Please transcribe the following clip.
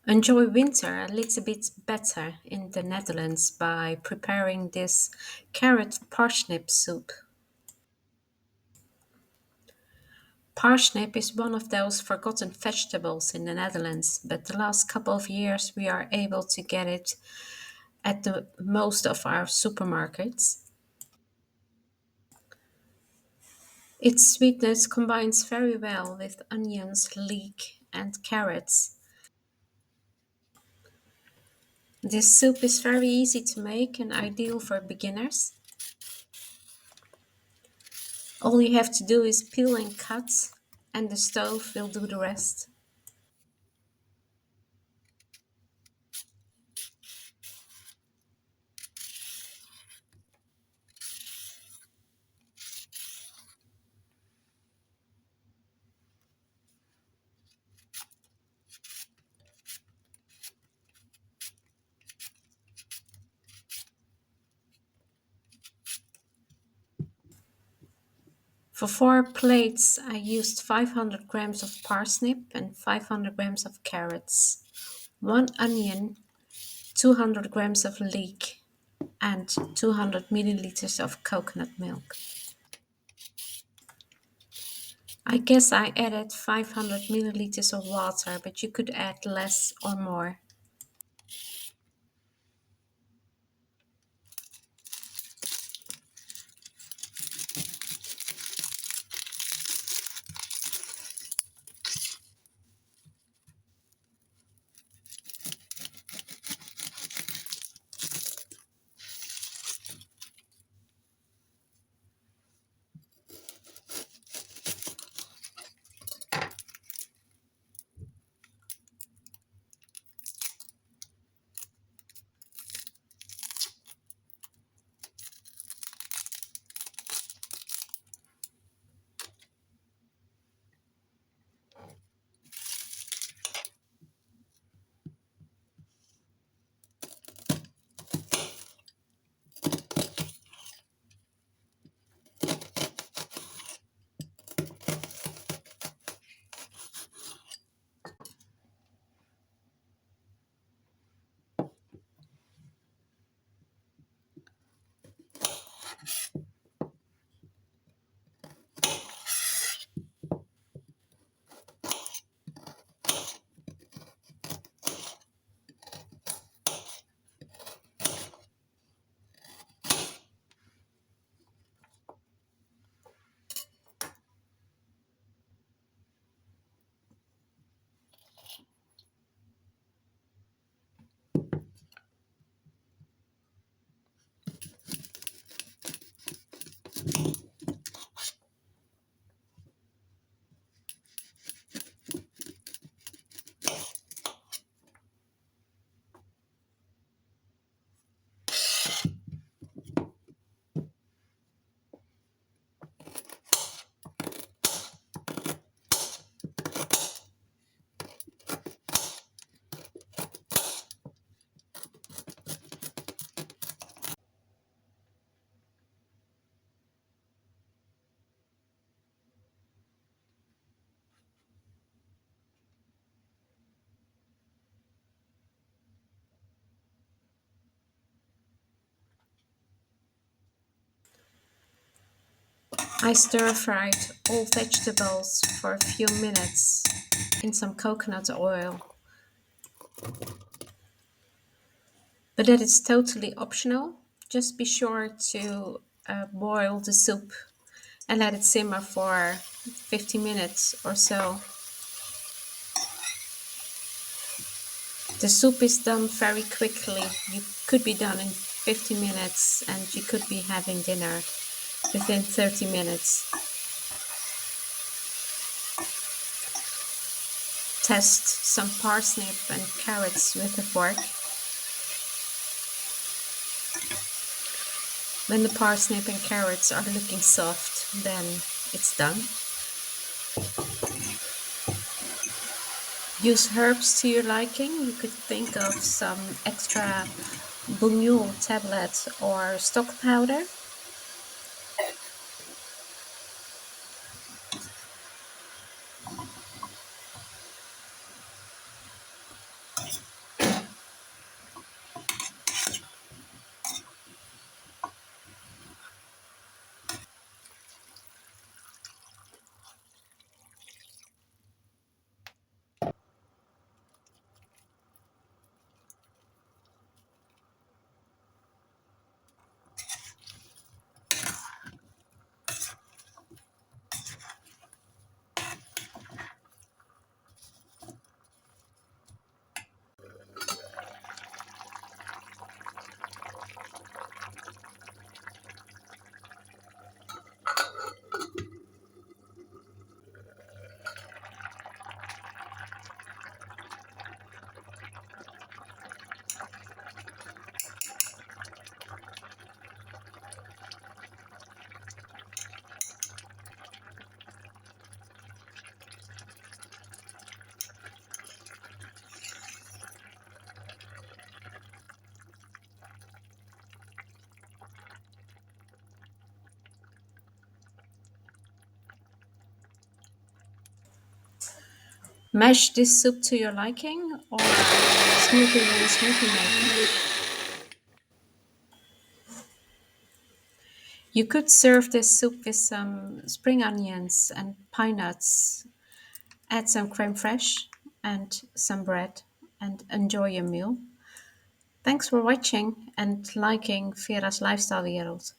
Enjoy winter a little bit better in the Netherlands by preparing this carrot parsnip soup. Parsnip is one of those forgotten vegetables in the Netherlands, but the last couple of years we are able to get it at the most of our supermarkets. Its sweetness combines very well with onions, leek, and carrots. This soup is very easy to make and ideal for beginners. All you have to do is peel and cut, and the stove will do the rest. For 4 plates, I used 500 grams of parsnip and 500 grams of carrots, 1 onion, 200 grams of leek, and 200 milliliters of coconut milk. I guess I added 500 milliliters of water, but you could add less or more. I stir-fried all vegetables for a few minutes in some coconut oil, but that is totally optional. Just be sure to boil the soup and let it simmer for 15 minutes or so. The soup is done very quickly. You could be done in 50 minutes and you could be having dinner within 30 minutes. Test some parsnip and carrots with a fork. When the parsnip and carrots are looking soft, then it's done. Use herbs to your liking. You could think of some extra Bouillon tablet or stock powder. Mash this soup to your liking or smoothie in a smoothie maker. You could serve this soup with some spring onions and pine nuts. Add some creme fraiche and some bread and enjoy your meal. Thanks for watching and liking Vera's Lifestyle Wereld.